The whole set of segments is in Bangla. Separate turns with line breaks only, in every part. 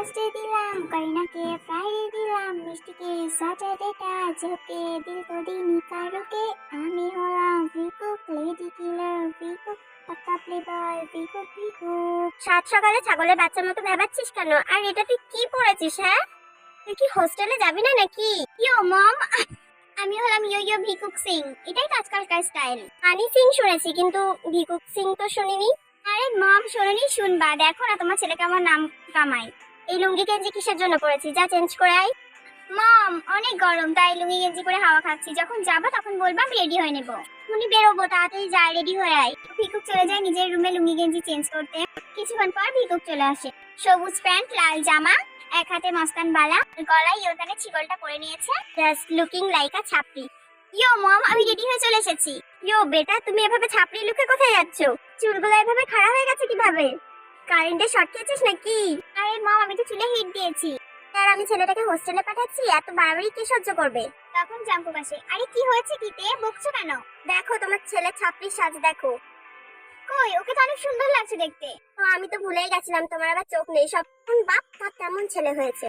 থার্সডে দিলাম, করিনাকে ফ্রাইডে দিলাম, মিষ্টিকে স্যাটারডেটা, জোকে দিল তো দিনই কারোকে। আমি হলাম ভিকুক, লেডি কিলার ভিকুক, পাক্কা প্লে বয় ভিকুক ভিকুক।
সাত সকালে ছাগলের বাচ্চার মতো ভেবাচ্ছিস কেন? আর এটা তুই কি পড়েছিস? হ্যাঁ, তুই কি হোস্টেলে যাবি না নাকি?
ইয়ো মম, আমি হলাম ইয়ো ইয়ো ভিকুক সিং। এটাই তো আজকালকার স্টাইল।
হানি সিং শুনেছি, কিন্তু ভিকুক সিং তো শুনিনি।
আরে মম, শোনোনি? শুনবা, দেখো না তোমার ছেলেকে আমার নাম কামাই।
এই লুঙ্গি গেঞ্জি কিসের জন্য পরেছি? যা চেঞ্জ করে আয়।
মম, অনেক গরম, তাই লুঙ্গি গেঞ্জি করে হাওয়া খাচ্ছি। যখন যাবা তখন বলবা, আমি রেডি হয়ে নেবো। তুমি বেরোবো, তাড়াতাড়ি যাই, রেডি হয়ে আয়। ভিকুক চলে যায় নিজের রুমে লুঙ্গি গেঞ্জি চেঞ্জ করতে। কিছুক্ষণ পর ভিকুক চলে আসে, সবুজ প্যান্ট, লাল জামা, এক হাতে মস্তান বালা, গলায় ইয়োতানে ছিগলটা পরে নিয়েছে।
জাস্ট লুকিং লাইক আ ছাপড়ি।
ইয়ো মম, আমি রেডি হয়ে চলে এসেছি।
ইয়ো বেটা, তুমি এভাবে ছাপড়ি লুকে কোথায় যাচ্ছ? চুলগুলো এভাবে খাড়া হয়ে গেছে কিভাবে? কারেন্টে শর্ট খেয়েছিস নাকি?
আরে মম, আমি তো চুলে হিট দিয়েছি।
আর আমি ছেলেটাকে হোস্টেলে পাঠাচ্ছি, এত বাড়াবাড়ি কে সহ্য করবে?
তখন জাঙ্কুক আসে। আরে কি হয়েছে, কি তে বকছো কেন?
দেখো তোমার ছেলে ছাপড়ির সাজ দেখো।
কই, ওকে তো অনেক সুন্দর লাগছে দেখতে।
তো আমি তো ভুলেই গেছিলাম তোমার আবার চোখ নেই। সব বাপ তার তেমন ছেলে হয়েছে।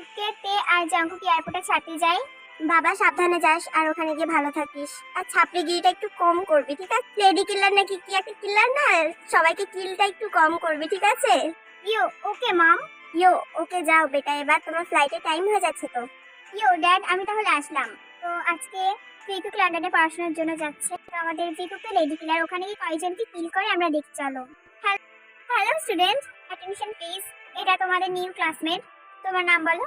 ওকে তে আর জাঙ্কুক এয়ারপোর্টে ছাড়তে যাই।
বাবা সাবধানে যাস, আর ওখানে গিয়ে ভালো থাকিস। আর ছাপড়িগিরিটা একটু কম করবি, ঠিক আছে? লেডি কিলার নাকি কি একটা কিলার না, সবাইকে কিলটা একটু কম করবি, ঠিক আছে?
ইয়ো ওকে মম।
ইয়ো ওকে, যাও বেটা, এবার তোমার ফ্লাইটে টাইম হয়ে যাচ্ছে তো।
ইয়ো ড্যাড, আমি তাহলে আসলাম। তো আজকে ভিকুক লন্ডনে পড়াশোনার জন্য যাচ্ছে। তো আমাদের ভিকুকে লেডি কিলার ওখানে গিয়ে কয়জনকে কিল করে আমরা দেখি, চলো। Hello student, attention please. এটা তোমাদের নিউ ক্লাসমেট। তোমার নাম বলো।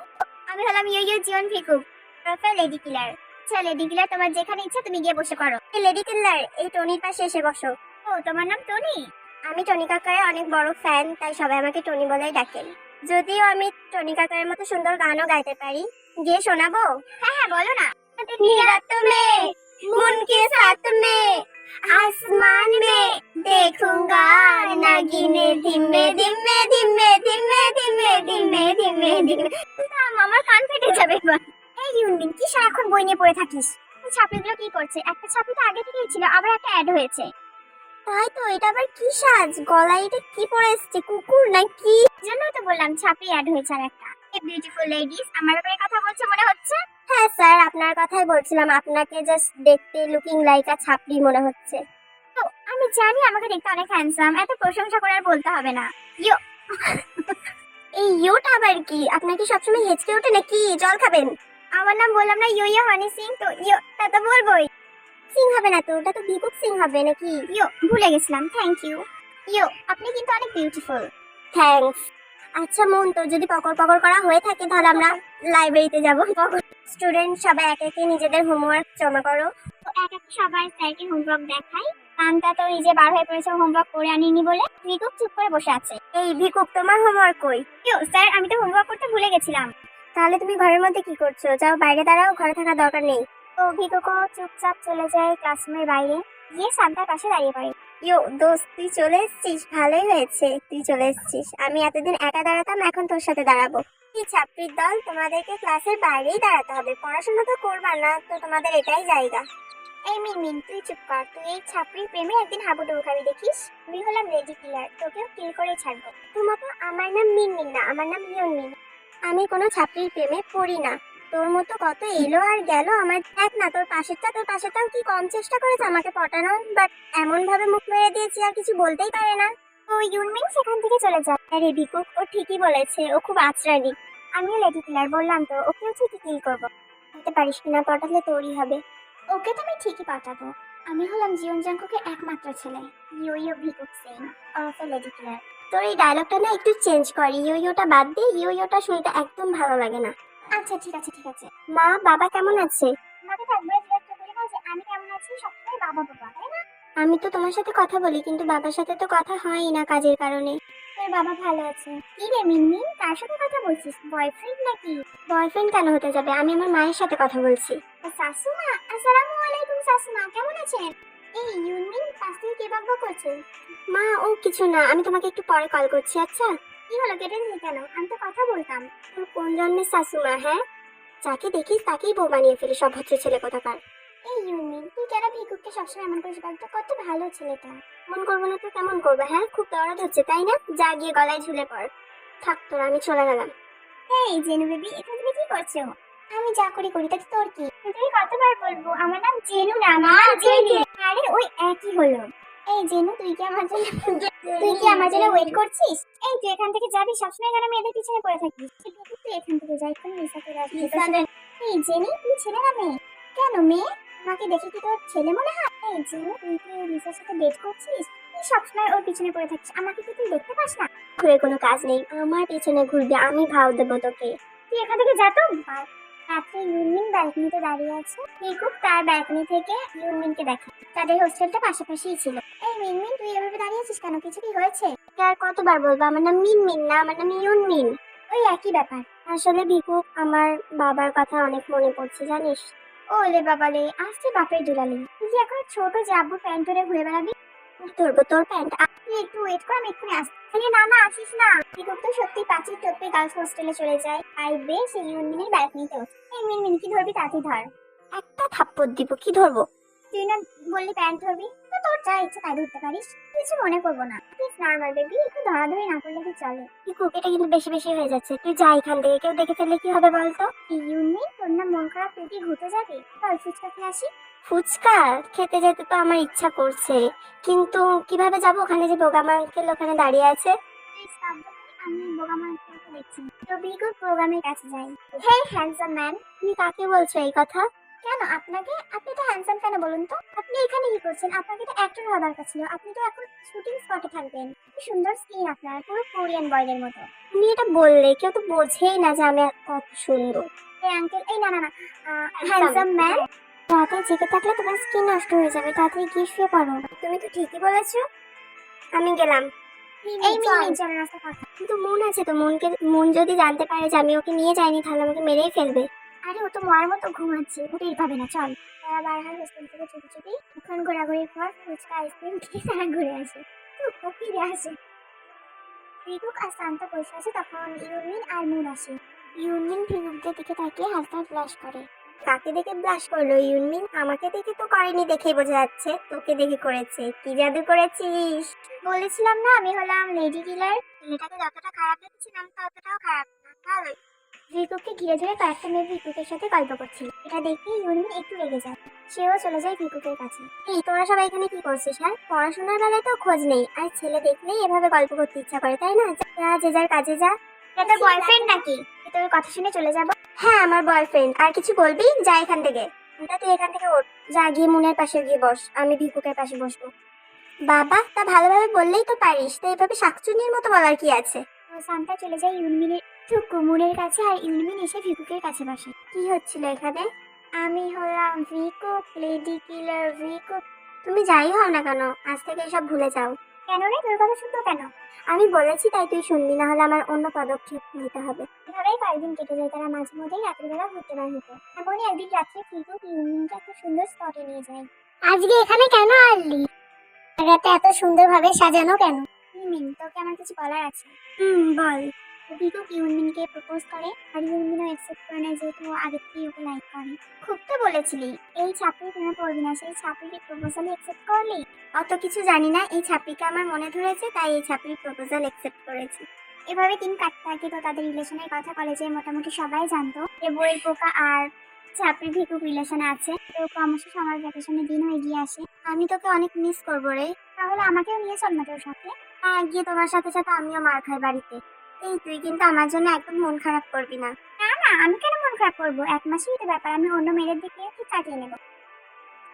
আমি হলাম ইয়ো ইয়ো জিওন ভিকুক, প্রফেসর লেডি কিলার। আচ্ছা লেডি কিলার, তোমার যেখানে ইচ্ছা তুমি গিয়ে বসে পড়ো।
এই লেডি কিলার, এই টনির পাশে এসে বসো।
ও, তোমার নাম টনি?
আমি টনি কাকারের অনেক বড় ফ্যান, তাই সবাই আমাকে টনি বলেই ডাকেন। যদিও আমি টনি কাকারের মতো সুন্দর গানও গাইতে পারি। গিয়ে শোনাবো?
হ্যাঁ হ্যাঁ, বলো না।
रात में मून के साथ में आसमान में देखूंगा नागिने धीमे धीमे धीमे धीमे धीमे धीमे धीमे धीमे।
আমার কান ফেটে যাবে এবার। এই ইউনবিন, কি সারাক্ষণ বই নিয়ে পড়ে থাকিস? এই ছাপড়িগুলো কি করছে? একটা ছাপড়ি তো আগে থেকেই ছিল, আবার একটা অ্যাড হয়েছে।
তাই তো, এটা আবার কি সাজ? গলায় এটা কি পরে এসছে? কুকুর নাকি?
জন্যই তো বললাম ছাপড়ি অ্যাড হয়েছে আর একটা। এই বিউটিফুল লেডিস, আমার ব্যাপারে কথা বলছে মনে হচ্ছে।
হ্যাঁ স্যার, আপনার কথাই বলছিলাম। আপনাকে জাস্ট দেখতে লুকিং লাইক আ ছাপড়ি মনে হচ্ছে।
তো আমি জানি আমাকে দেখতে অনেক হ্যান্ডসাম, এত প্রশংসা করে আর বলতে হবে না। ইয়ো।
এই ইয়োটা আবার কি? আপনার কি সবসময় হেঁচকে ওঠে নাকি? জল খাবেন?
আমার নাম বললাম না, ইয়ো ইয়ো হানি সিং, তো ইয়ো তা তো বলবোই।
সিং হবে না তো, ওটা তো ভিকুক সিং হবে নাকি?
ইয়ো, ভুলে গেছিলাম, থ্যাংক ইউ। ইয়ো, আপনি কিন্তু অনেক বিউটিফুল।
থ্যাঙ্কস। আচ্ছা মন, তো যদি পকর পকর করা হয়ে থাকে তাহলে আমরা লাইব্রেরিতে যাব। স্টুডেন্ট সবাই একে একে নিজেদের হোমওয়ার্ক জমা করো।
তো এক এক সবাই স্যারকে হোমওয়ার্ক দেখাই। কান্তা তো নিজে বার হয়ে পড়েছে হোমওয়ার্ক করে আনিনি বলে। ভিকুক চুপ করে বসে আছে।
এই ভিকুক, তোমার হোমওয়ার্ক কই?
ইয়ো স্যার, আমি তো হোমওয়ার্ক করতে ভুলে গেছিলাম।
তাহলে তুমি ঘরের মধ্যে কি করছো? যাও বাইরে দাঁড়াও, ঘরে থাকার দরকার নেই।
তো ভিকুকও চুপচাপ চলে যায় ক্লাসরুমের বাইরে, গিয়ে সান্তার পাশে দাঁড়িয়ে পড়ে।
ইয়ো দোস্ত, তুই চলে এসেছিস, ভালোই হয়েছে তুই চলে এসেছিস। আমি এতদিন একা দাঁড়াতাম, এখন তোর সাথে দাঁড়াবো। কি ছাত্রীর দল, তোমাদেরকে ক্লাসের বাইরেই দাঁড়াতে হবে। পড়াশোনা তো করবা না, তো তোমাদের এটাই জায়গা।
এই মিনমিন, তুই চুপ কর। তুই এই ছাপড়ির প্রেমে একদিন হাবুডুবু খাবি দেখিস। আমি হলাম লেডি কিলার, তোকেও কিল করে ছাড়বো।
তোমার তো, আমার নাম মিনমিন না, আমার নাম ইয়নমিন। আমি কোনো ছাত্রীর প্রেমে পড়ি না। তোর মতো কত এলো আর গেল, আমার দেখ না, তোর পাশেরটাও কি কম চেষ্টা করেছে আমাকে পটানোর, বাট এমন ভাবে মুখ মেরে দিয়েছি আর কিছু বলতেই পারে না।
তো ইউনমিন সেখান থেকে চলে যায়।
আরে ভিকুক, ও ঠিকই বলেছে, ও খুব আচরানি।
আমিও লেডি কিলার, বললাম তো, ওকেও ঠিকই কিল করবো।
বলতে পারিস কিনা, পটালে তোরই হবে।
ওকে তো আমি ঠিকই পাঠাবো। আমি হলাম জিওন জাঙ্কুকের একমাত্র ছেলে, ইয়ো ইয়ো ভিকুক সিং, ওরফে লেডি কিলার।
তোর এই ডায়লগটা না একটু চেঞ্জ কর, ইয়ো ইয়োটা বাদ দে। ইয়ো ইয়োটা শুনতে একদম ভালো লাগে না।
আচ্ছা ঠিক আছে ঠিক আছে।
মা বাবা কেমন আছে?
আমাকে তো একবার জিজ্ঞাসা করি না যে আমি কেমন আছি, সবসময় বাবা বাবা, তাই না?
আমি তো তোমার সাথে কথা বলি, কিন্তু বাবার সাথে তো কথা হয়ই না কাজের কারণে।
তোর বাবা ভালো আছে? কি রে মিনমিন, কার সাথে কথা বলছিস? বয়ফ্রেন্ড নাকি?
বয়ফ্রেন্ড কেন হতে যাবে, আমি আমার মায়ের সাথে কথা বলছি।
শাশুমা, আসসালামু আলাইকুম শাশুমা, কেমন আছেন? এই ইউনমিন, পাশ থেকে কে বকবক করছে?
মা ও কিছু না, আমি তোমাকে একটু পরে কল করছি। আচ্ছা
কি হলো, কেটে দিলি কেন? আমি তো কথা বলতাম।
তোর কোন জন্মের শাশুমা? হ্যাঁ, যাকে দেখিস তাকেই বউ বানিয়ে ফেলি, সব হচ্ছে ছেলে কোথাকার।
এই ইউনমিন, তুই কেন ভিকুককে সবসময় এমন করিস বলতো? কত ভালো ছেলেটা।
মন করবো না তো কেমন করবো? হ্যাঁ, খুব দরদ হচ্ছে তাই না? যা গিয়ে গলায় ঝুলে পড়। থাক তোর, আমি চলে গেলাম।
এই জেনু বেবি, এখানে তুমি কি করছো? আমি যা করি করি, তাতে তোর কি? তুমি কতবার বলবো আমার নাম জেনু না, আমার নাম জেনি। আরে ওই একই হলো। এই জেনু, তুই কি আমার জন্য ওয়েট করছিস? এই তুই এখান থেকে যাবি, সবসময় কেন মেয়েদের পিছনে পড়ে থাকিস? তুই এখান থেকে যাই, কোন লিসা চলে আসবে। এই জেনি, তুমি ছেলে না মেয়ে? কেন মেয়ে? আমাকে দেখে কি তোর ছেলে মনে হয়? এই জেনু, তুই কি লিসার সাথে ডেট করছিস? তুই সবসময় ওর পিছনে পড়ে থাকিস, আমাকে কি তুই দেখতে পাস না?
ঘুরে কোনো কাজ নেই, আমার পেছনে ঘুরবি, আমি ভাও দেবো তোকে।
তুই এখান থেকে যা তো। রাত্রে ইউনমিন ব্যালকনিতে দাঁড়িয়ে আছে। পিকুক তার ব্যালকনি থেকে ইউনমিনকে দেখে। তাদের হোস্টেলটা পাশাপাশিই ছিল। এই মিনমিন, তুই এভাবে দাঁড়িয়ে আছিস কেন? কিছু কি হয়েছে?
আর কতবার বলবো, আমার নাম মিনমিন না, আমার নাম ইউনমিন।
ওই একই ব্যাপার।
আসলে ভিকু, আমার বাবার কথা অনেক মনে পড়ছে জানিস।
ওলে বাবালে, আসছে বাপের দুলালি। তুই কি এখন ছোট যে আব্বুর প্যান্ট ধরে ঘুরে বেড়াবি?
ধরবো তোর প্যান্ট?
তুই একটু ওয়েট কর, আমি এক্ষুনি আসছি। আরে না না, আসিস না। পিকুক তো সত্যি পাঁচিল টপকে গার্লস হোস্টেলে চলে যায়। আর বেশ এই ইউনমিনের ব্যালকনিতে ওঠে। এই মিনমিন, কি ধরবি? তাড়াতাড়ি ধর।
একটা থাপ্পড় দিব, কি ধরবো?
তুই না বললি প্যান্ট ধরবি, তো তোর যা ইচ্ছে তাই ধরতে পারিস, কিছু মনে করবো না। প্লিজ নর্মাল বেবি, একটু ধরাধরি না করলে কি চলে?
ভিকু, এটা কিন্তু বেশি বেশি হয়ে যাচ্ছে, তুই যা এখান থেকে, কেউ দেখে ফেললে কি হবে বলতো?
ইউনি, তোর না মন খারাপ? তুই কি ঘুরতে যাবি? চল ফুচকা খেয়ে আসি।
ফুচকা খেতে যেতে তো আমার ইচ্ছা করছে, কিন্তু কিভাবে যাব? ওখানে যে বোগামা আঙ্কেল ওখানে দাঁড়িয়ে আছে।
প্লিজ স্টপ দ্য, আমি বোগামা আঙ্কেলকে দেখছি। তো বিগু প্রোগ্রামের কাছে যাই। হেই হ্যান্ডসাম ম্যান।
তুমি কাকে বলছো এই কথা?
কেন আপনাকে? আপনি তো হ্যান্ডসাম কেন বলুন তো? আপনি এখানে কি করছেন? আপনাকে তো অ্যাক্টর হওয়া দরকার ছিল। আপনি তো এখন শুটিং স্পটে থাকবেন। কি সুন্দর স্কিন আপনার, পুরো কোরিয়ান বয়দের মতো।
তুমি এটা বললে কেউ তো বোঝেই না যে আমি কত সুন্দর।
এই আঙ্কেল, এই না না না, হ্যান্ডসাম ম্যান।
রাতে জেগে থাকলে তোমার স্কিন নষ্ট হয়ে যাবে, তাড়াতাড়ি গিয়ে শুয়ে পড়ো। তুমি তো ঠিকই বলেছো, আমি গেলাম।
এই মিনিট চলে রাস্তা ফাঁকা।
কিন্তু মন আছে তো, মন যদি জানতে পারে যে আমি ওকে নিয়ে যাইনি তাহলে আমাকে মেরেই ফেলবে।
আরে ও তো মরার মতো ঘুমাচ্ছে, উঠেই পাবে না। চল। তারা বার হয় হোস্টেল থেকে চুপি চুপি। এখন ঘোরাঘুরির পর ফুচকা আইসক্রিম খেয়ে তারা ঘুরে আসে। তো ফিরে আসে। রিতুক আর শান্ত বসে আছে, তখন ইউমিন আর মুন আসে।
ইউনমিন ফিরুকদের দিকে তাকিয়ে হালকা ব্লাশ করে। কাকে দেখে ব্লাশ করলো ইউনমিন? আমাকে দেখে তো করেনি, দেখেই বোঝা যাচ্ছে। তোকে দেখে করেছে। কি জাদু করেছিস?
বলেছিলাম না আমি হলাম লেডি কিলার। ছেলেটাকে যতটা খারাপ দেখেছিলাম ততটাও খারাপ না, ভালোই। রিতুককে ঘিরে ধরে কয়েকটা মেয়ে ভিকুকের সাথে গল্প করছিল। এটা দেখে ইউমিন একটু রেগে যায়। সেও চলে যায় ভিকুকের কাছে।
এই তোরা সবাই এখানে কি করছিস? হ্যাঁ, পড়াশোনার বেলায় তো খোঁজ নেই, আর ছেলে দেখলেই এভাবে গল্প করতে ইচ্ছা করে, তাই না? যা, যে যার কাজে যা।
এটা তোর বয়ফ্রেন্ড নাকি? তোর কথা শুনে চলে যাব?
হ্যাঁ, আমার বয়ফ্রেন্ড। আর কিছু বলবি? যা এখান থেকে। তুই এখান থেকে ওঠ, যা গিয়ে মুনের পাশে গিয়ে বস, আমি ভিকুকের পাশে বসবো। বাবা, তা ভালোভাবে বললেই তো পারিস, তো এভাবে শাকচুন্নির মতো বলার কি আছে?
সান্তা চলে যায় ইউনমিনের মুনের কাছে, আর ইউনমিন এসে ভিকুকের কাছে বসে।
কি হচ্ছিল এখানে?
আমি হলাম ভিকুক, লেডি কিলার ভিকুক।
তুমি যাই হও না কেন, আজ থেকে এসব ভুলে যাও।
কেন রে, তোর কথা শুনতো কেন?
আমি বলেছি তাই তুই শুনবি, না হলে আমার অন্য পদক্ষেপ নিতে হবে।
এভাবেই কয়েকদিন কেটে যায়। তারা মাঝে মধ্যেই রাত্রিবেলা ঘুরতে বের হতো। এমনই একদিন রাত্রে ভিকুক ইউনমিনকে একটা সুন্দর স্পটে নিয়ে যায়।
আজকে এখানে কেন আসলি? জায়গাটা এত সুন্দরভাবে সাজানো কেন?
ইউনমিন, তোকে আমার কিছু বলার আছে।
বল।
ভিকুক ইউনমিনকে প্রপোজ করে, আর ইউনমিনও অ্যাকসেপ্ট করে না, যেহেতু আগে থেকেই ওকে লাইক করে। খুব তো বলেছিলি এই ছাত্রী প্রেমে পড়বি না, সেই ছাত্রীকে প্রপোজালি অ্যাকসেপ্ট করলি।
অত কিছু জানি না, এই ছাপড়িকে আমার মনে ধরেছে তাই এই ছাপড়ির প্রপোজাল অ্যাকসেপ্ট করেছি।
এভাবে দিন কাটতে থাকে। তো তাদের রিলেশনের কথা কলেজে মোটামুটি সবাই জানতো যে বইয়ের পোকা আর ছাপড়ি ভিকুক রিলেশনে আছে। তো ক্রমশ সামার ভ্যাকেশনের দিনও এগিয়ে আসে।
আমি তোকে অনেক মিস করবো রে।
তাহলে আমাকেও নিয়ে চল না তোর সাথে।
হ্যাঁ, গিয়ে তোমার সাথে সাথে আমিও মার খাই বাড়িতে। এই তুই কিন্তু আমার জন্য একদম মন খারাপ করবি না।
না না, আমি কেন মন খারাপ করবো? 1 মাসেরই তো ব্যাপার, আমি অন্য মেয়েদের দিকে ঠিক কাটিয়ে নেবো।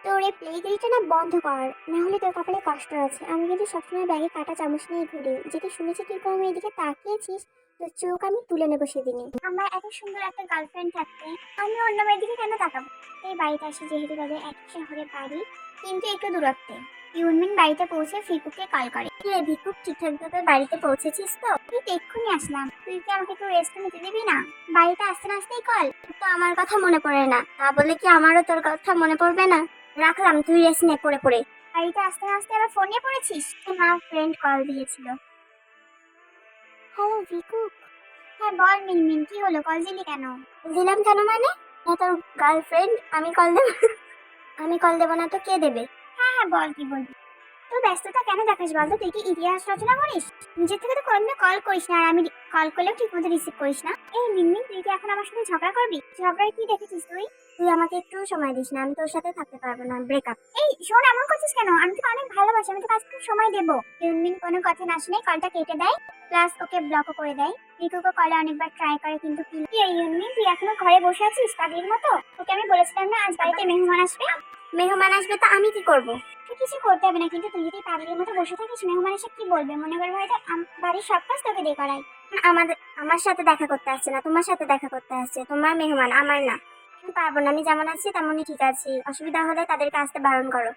তোর এই প্লেগিরিটা না বন্ধ কর, না হলে তোর কপালে কষ্ট আছে। আমি কিন্তু সবসময় ব্যাগে কাটা চামচ নিয়ে ঘুরি, যেটি শুনেছি তুই কোনো এদিকে তাকিয়েছিস, তোর চোখ আমি তুলে নেবো সেদিনই।
আমার এত সুন্দর একটা গার্লফ্রেন্ড থাকতে আমি অন্য মেয়ের দিকে কেন তাকাবো? এই বাড়িতে আসি যেহেতু তাদের একই শহরে বাড়ি, কিন্তু একটু দূরত্বে। ইউনমিন বাড়িতে পৌঁছে ভিকুকে কল করে।
রে ভিকুক, ঠিকঠাকভাবে বাড়িতে পৌঁছেছিস তো?
তুই তো এক্ষুনি আসলাম, তুই কি আমাকে একটু রেস্ট নিতে দিবি না? বাড়িতে আসতে না আসতেই কল।
তো আমার কথা মনে পড়ে না, তা বলে কি আমারও তোর কথা মনে পড়বে না? রাখলাম, তুই রেস্ট নে পড়ে পড়ে।
বাড়িতে আসতে না আসতে আবার ফোন নিয়ে পড়েছিস?
আমার ফ্রেন্ড কল দিয়েছিল।
হ্যালো ভিকুক। হ্যাঁ বল মিনমিন, কি হলো? কল দিলি কেন?
দিলাম কেন মানে? তোর গার্লফ্রেন্ড, আমি কল দেবো? আমি কল দেবো না তো কে দেবে?
হ্যাঁ হ্যাঁ, বল কি বলবি। তো ব্যস্ততা কেন দেখাস বলতো? তুই কি ইতিহাস রচনা করিস? নিজের থেকে তো কোনোদিনও কল করিস না, আর আমি কল করলেও ঠিক মতো রিসিভ করিস না। এই মিনমিন, তুই কি এখন আমার সাথে ঝগড়া করবি? ঝগড়ায় কি দেখেছিস তুই?
তুই আমাকে একটু সময় দিস না, আমি তোর সাথে থাকতে পারবো না, ব্রেকআপ।
এই শোন, এমন করছিস কেন? আমি তোকে অনেক ভালোবাসি, আমি তোকে আজকে সময় দেবো। মিনমিন কোনো কথা না শুনে কলটা কেটে দেয়, প্লাস ওকে ব্লকও করে দেয়। রিকুকে কলে অনেকবার ট্রাই করে কিন্তু কি এই ইউনমিন, তুই এখনো ঘরে বসে আছিস পাগলির মতো? তোকে আমি বলেছিলাম না আজ বাড়িতে মেহমান আসবে।
মেহমান আসবে তো আমি কি করব?
তুই কিছু করতে হবে না, কিন্তু তুই যদি পাগলির মতো বসে থাকিস মেহমান এসে কি বলবে? মনে করে হয়তো বাড়ির সব কাজ তোকে দিয়ে করাই।
আমার সাথে দেখা করতে আসছে না, তোমার সাথে দেখা করতে আসছে। তোমার মেহমান, আমার না। আমি পারবো না, আমি যেমন আছি তেমনই ঠিক আছি। অসুবিধা হলে তাদেরকে আসতে বারণ করো।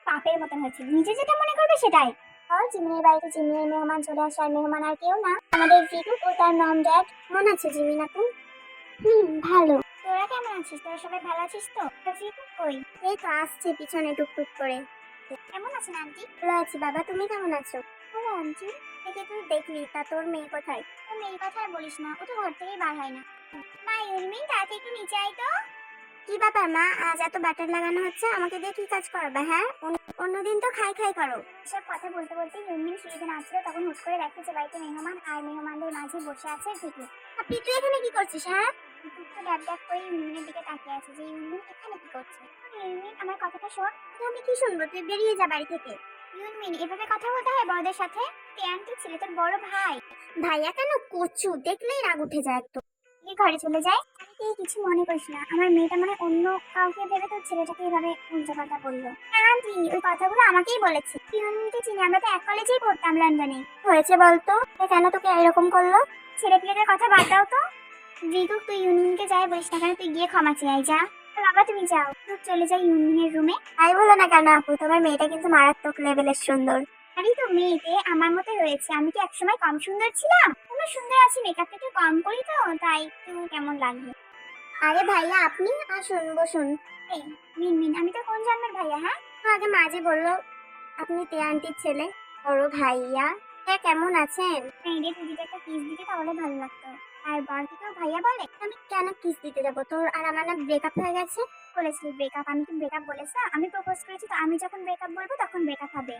পাপের মতন হয়েছে, নিজে যেটা মনে করবে সেটাই। আর জিমিনের বাড়িতে জিমিনের মেহমান চলে আসে, আর মেহমান আর কেউ না, আমাদের জিতু ও তার মম ড্যাড।
মনে আছে জিমিন আপু?
ভালো। তোরা কেমন আছিস? তোরা সবাই ভালো আছিস তো? তোর জিতু কই?
এই তো আসছে পিছনে টুকটুক করে।
কেমন আছেন আন্টি?
ভালো আছি বাবা, তুমি কেমন আছো?
ও আন্টি,
একে তুই দেখলি, তা তোর মেয়ে কোথায়?
ও মেয়ের কথা আর বলিস না, ও তো ঘর থেকেই বার হয় না। মা ইউরমিন, তাড়াতাড়ি একটু নিচে আয় তো।
কি ব্যাপার মা, আজ এত ব্যাটার লাগানো হচ্ছে? আমাকে দিয়ে কি কাজ করাবে? হ্যাঁ, অন্যদিন তো খাই খাই করো।
এসব কথা বলতে বলতে ইউরমিন সিঁড়িতে নাচছিল, তখন হুট করে দেখে যে বাড়িতে মেহমান, আর মেহমানদের মাঝে বসে আছে জিতু।
আপনি তুই এখানে কি করছিস? হ্যাঁ,
জিতু তো ড্যাব ড্যাব করে ইউরমিনের দিকে তাকিয়ে আছে যে ইউরমিন এখানে কি করছে। ইউরমিন, আমার কথাটা শোন।
আমি কি শুনবো? তুই বেরিয়ে যা বাড়ি থেকে।
ইউরমিন, এভাবে কথা বলতে হয় বড়দের সাথে? তুই আন্টি ছেলে, তোর বড় ভাই।
ভাইয়া কেন? কচু দেখলেই রাগ উঠে যায় একদম।
তুই ঘরে চলে যায়। আমি তুই কিছু মনে করিস না, আমার মেয়েটা মানে অন্য কাউকে ভেবে তোর ছেলেটাকে এভাবে উল্টো কথা বললো। আন্টি ওই কথাগুলো আমাকেই বলেছে। ইউরমিনকে চিনি, আমরা তো এক কলেজেই পড়তাম লন্ডনে।
হয়েছে বলতো, কেন তোকে এরকম করলো?
ছেলে পেলেদের কথা বাদ দাও তো। রিতু, তুই ইউনিয়নকে যাই বলিস না কেন, তুই গিয়ে ক্ষমা চেয়ে যা। বাবা তুমি যাও, তুই চলে যাই ইউনিয়নের রুমে।
তাই বলো না কেন আপু, তোমার মেয়েটা কিন্তু মারাত্মক লেভেলের সুন্দর।
আরে তো মেয়েতে আমার মতো রয়েছে, আমি কি একসময় কম সুন্দর ছিলাম? কোনো সুন্দর আছি, মেকআপটা একটু কম করি তো, তাই একটু কেমন লাগে।
আরে ভাইয়া আপনি আসুন, বসুন।
এই মিনমিন, আমি তো কোন জন্মের ভাইয়া? হ্যাঁ,
তো আগে মাঝে বললো আপনি তে আন্টির ছেলে, বড় ভাইয়া। হ্যাঁ, কেমন আছেন?
এই রে, তুই যদি একটা কিস দিতে তাহলে ভালো লাগতো। আর বার কি কেউ ভাইয়া বলে?
আমি কেন কিস দিতে যাবো? তোর আর আমার না ব্রেকআপ হয়ে গেছে।
বলেছিলি ব্রেকআপ? আমি কি ব্রেকআপ বলেছি? আমি প্রপোজ করেছি, তো আমি যখন ব্রেকআপ বলবো তখন ব্রেকআপ হবে।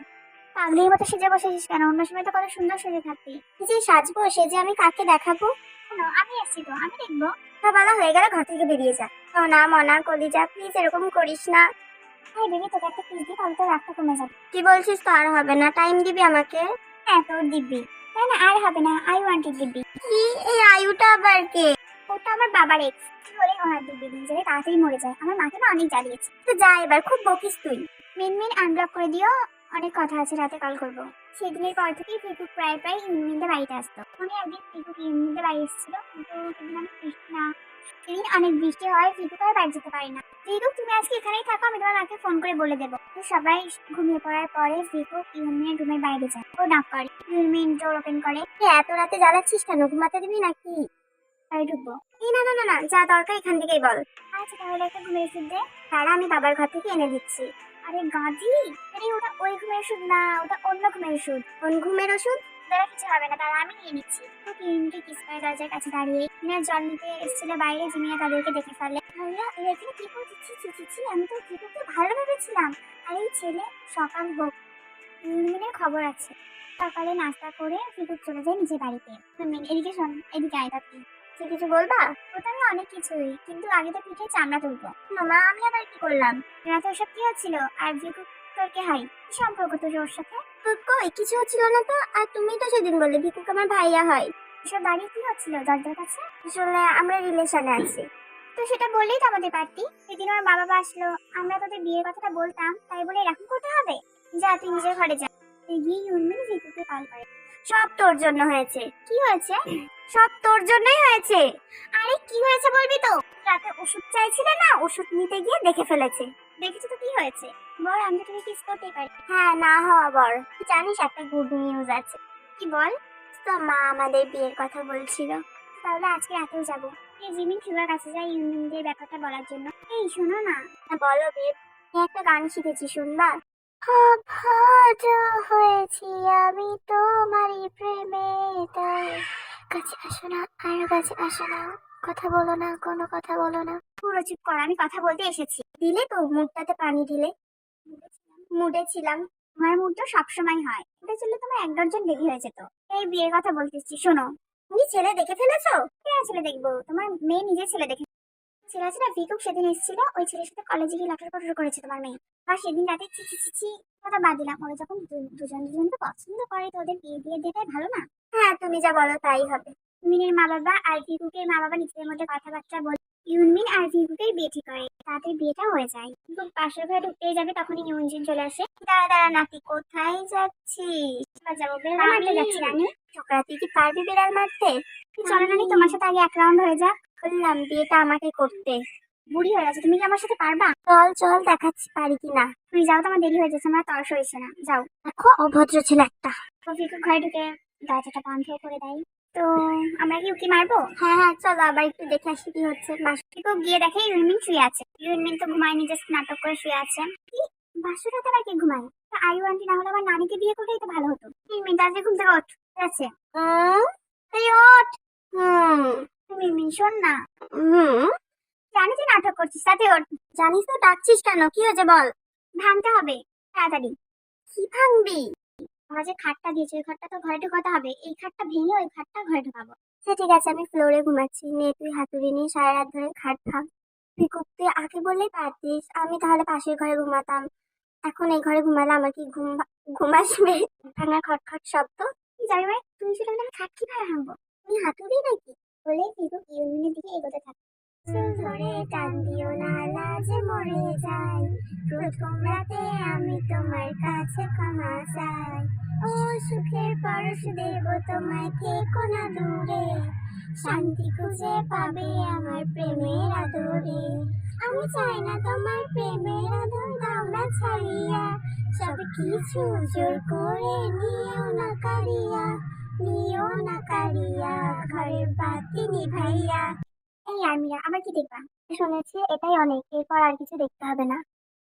পাগলির মতো সেজে বসেছিস কেন? অন্য সময় তো কত সুন্দর সেজে থাকবি।
কি যে সাজবো, সে যে আমি কাকে দেখাবো?
কেন, আমি এসছি তো, আমি দেখবো।
সকালবেলা হয়ে গেলে ঘর থেকে বেরিয়ে যা। সোনা মনা কলিজা, প্লিজ এরকম করিস না।
হ্যাঁ বেবি, তোকে একটা কিস দিই তাহলে তোর রাগটা কমে যাবে।
কি বলছিস? তো আর হবে না, টাইম দিবি আমাকে?
হ্যাঁ তোর দিব্যি। না না, আর হবে না, আই ওয়ান্ট ইট দিব্যি।
কি? এই আয়ুটা আবার কে?
ওটা আমার বাবার এক্স। কি হলে ওনার দিব্যি দিন যাবে, তাড়াতাড়ি মরে যায়। আমার মাকে না অনেক জ্বালিয়েছে।
তো যা এবার, খুব বকিস তুই।
মিনমিন আনব্লক করে দিও, অনেক কথা আছে, রাতে কল করবো। সেদিনের পর থেকেই ফিকু প্রায় প্রায় ইউনিয়নদের বাড়িতে আসতো। উনি একদিন ফিকু ইউনিয়নদের বাড়ি এসেছিল, কিন্তু সেদিন অনেক বৃষ্টি না, সেদিন অনেক বৃষ্টি হয়, ফিকু আর বাড়ি যেতে পারি না। ফিকু তুমি আজকে এখানেই থাকো, আমি তোমার মাকে ফোন করে বলে দেবো। তো সবাই ঘুমিয়ে পড়ার পরে ফিকু ইউনিয়নের রুমের বাইরে যায়, ও নক করে। ইউনিয়ন ডোর ওপেন করে।
এত রাতে জ্বালাচ্ছিস কেন? ঘুমাতে দিবি নাকি?
বাড়ি ঢুকবো।
এই না না না না, যা দরকার এখান থেকেই বল।
আচ্ছা তাহলে একটা ঘুমের ওষুধ দে।
তারা আমি বাবার ঘর থেকে এনে দিচ্ছি।
আরে গাঁজি, আরে ওটা ওই ঘুমের ওষুধ না, ওটা অন্য ঘুমের ওষুধ।
কোন ঘুমের ওষুধ?
দাঁড়া, কিছু হবে না, তারা আমি নিয়ে নিচ্ছি। তো কিনকে কিস করে দরজার কাছে দাঁড়িয়ে মিনা জল নিতে এসেছিল বাইরে, জিমিয়া তাদেরকে দেখে ফেলে। ভাইয়া এখানে কি করছিস? ছি ছি ছি, আমি তো জিতুকে ভালো ভেবেছিলাম। আর এই ছেলে, সকাল হোক, মিনের খবর আছে। সকালে নাস্তা করে ফিকুর চলে যায় নিজের বাড়িতে। মিন এদিকে শোন, এদিকে আয় তাড়াতাড়ি।
তুই কিছু বলবা?
ওটা আমি অনেক কিছুই, কিন্তু আগে তো পিঠে চামড়া তুলবো।
মা, আমি আবার কি করলাম?
রাতে ওসব কি হচ্ছিল? আর ফিকু তোরকে হাই, কি সম্পর্ক তোর ওর সাথে?
তোর কই কিছু হচ্ছিল না তো। আর তুমি তো সেদিন বললে ভিকুক আমার ভাইয়া হয়।
এসব দাঁড়িয়ে কি হচ্ছিল দরজার কাছে?
আসলে আমরা রিলেশনে আছি।
তো সেটা বললেই তো আমাদের পারতি। সেদিন আমার বাবা আসলো, আমরা তোদের বিয়ের কথাটা বলতাম, তাই বলে এরকম করতে হবে? যা তুই নিজের ঘরে যা। তুই গিয়ে ইউনমিন ভিকুকে কল করে।
সব তোর জন্য হয়েছে।
কি হয়েছে?
সব তোর জন্যই হয়েছে।
আরে কি হয়েছে বলবি তো?
রাতে ওষুধ চাইছিলে না, ওষুধ নিতে গিয়ে দেখে ফেলেছে।
দেখেছি তো, কি হয়েছে বল, আমি তো তোকে কিস করতেই পারি।
হ্যাঁ, না হওয়া বর। তুই জানিস একটা গুড নিউজ আছে?
কি বল?
তো মা আমাদের বিয়ের কথা বলছিল।
তাহলে আজকে রাতেও যাবো। এই জিমিন ফিগার কাছে যাই ইউনিয়নদের ব্যাপারটা বলার জন্য। এই শোনো না।
হ্যাঁ বলো বেব। একটা গান শিখেছি, শুনবা? অভাজ হয়েছি আমি তোমারই প্রেমে, তাই কাছে আসো না, আর কাছে আসো না, কথা বলো না, কোনো কথা বলো না।
পুরো চুপ কর, আমি কথা বলতে এসেছি।
দিলে তো মুখটাতে পানি ঢেলে। মুডে ছিলাম।
তোমার মুড তো সবসময় হয়, এটা চললে তোমার 1 ডজন দেরি হয়ে যেত। এই বিয়ের কথা বলতেছি, শোনো।
তুমি ছেলে দেখে ফেলেছো?
কেন ছেলে দেখবো, তোমার মেয়ে নিজে ছেলে দেখে। ছেলে আছে না, ভিকুক সেদিন এসেছিল, ওই ছেলের সাথে কলেজে গিয়ে লটর পটর করেছে তোমার মেয়ে। আর সেদিন রাতে ছি ছি ছি ছি কথা বাদ দিলাম, ওরা যখন দুজন দুজনকে পছন্দ করে তো ওদের বিয়ে দিয়ে দেওয়াই ভালো না?
হ্যাঁ, তুমি যা বলো তাই হবে।
ইউমিনের মা বাবা আর ভিকুকের মা বাবা নিজেদের মধ্যে কথাবার্তা বলে ইউনমিন আর ভিকুকের বিয়ে ঠিক করে, তাদের বিয়েটা হয়ে যায়। ভিকুক পাশের ঘরে ঢুকতেই যাবে, তখনই ইউনজিন চলে আসে। দাঁড়া দাঁড়া নাতি, কোথায় যাচ্ছিস? যাবো, বেড়াল মারতে যাচ্ছি রানী।
ছোকরা, তুই কি পারবি বিড়াল মারতে?
চলো নানি, তোমার সাথে আগে 1 রাউন্ড হয়ে যাক।
বললাম বিয়েটা আমাকে করতে।
বুড়ি হয়ে গেছে, তুমি কি আমার সাথে পারবা?
চল চল, দেখাচ্ছি পারি কিনা।
তুমি যাও, তোমার দেরি হয়ে যাচ্ছে, আমার তরস হয়েছে না, যাও।
দেখো, অভদ্র ছেলে একটা।
তো ভিকুক ঘরে ঢুকে দরজাটা বন্ধ করে দেয়। তো আমরা কি উকি মারবো?
হ্যাঁ হ্যাঁ, চলো আবার একটু দেখে আসি কি হচ্ছে।
ভিকুক গিয়ে দেখে ইউনমিন শুয়ে আছে। ইউনমিন তো ঘুমায়নি, জাস্ট নাটক করে শুয়ে আছে। কি বাসুরাতে আবার কি ঘুমায়? তা আয়ু আন্টি না হলে আমার নানিকে বিয়ে করলেই তো ভালো হতো। ইউনমিন তাড়াতাড়ি ঘুম থেকে ওঠ, ঠিক আছে? এই ওঠ।
হুম
ইউনমিন শোন না,
হুম
জানি যে নাটক করছিস, সাথে ওঠ।
জানিস তো, ডাকছিস কেন? কি হয়েছে বল।
ভাঙতে হবে তাড়াতাড়ি।
কি ভাঙবি?
আমরা যে খাটটা দিয়েছি ওই খাটটা তো ঘরে ঢোকাতে হবে, এই খাটটা ভেঙে ওই খাটটা ঘরে ঢোকাবো।
সে ঠিক আছে, আমি ফ্লোরে ঘুমাচ্ছি। নে তুই হাতুড়ি নিয়ে সারা রাত ধরে খাট ভাঙ। ভিকুক, তুই আগে বললেই পারতিস, আমি তাহলে পাশের ঘরে ঘুমাতাম। এখন এই ঘরে ঘুমালে আমার কি ঘুম আসবে? ভাঙা খটখট শব্দ।
কি যাবি ভাই, তুই সেটা আমি খাট কিভাবে ভাঙবো?
তুই হাতুড়ি নাকি?
বলে ভিকুক ইউনমিনের দিকে এগোতে থাকে।
চুল ধরে টান দিও না, লাজে মরে যাই। প্রথম রাতে আমি তোমার কাছে ক্ষমা চাই। ও সুখের পরশ দেব তোমায়, থেকো না দূরে। শান্তি খুঁজে পাবে আমার প্রেমের আদরে। আমি চাই না তোমার প্রেমের আদর, দাও না ছাড়িয়া। সব কিছু জোর করে নিও না কারিয়া। নিও না কারিয়া, ঘরের বাতি নিভাইয়া।
এই আর্মিরা আবার কি দেখবা?
শুনেছি এটাই অনেক, এরপর আর কিছু দেখতে হবে না।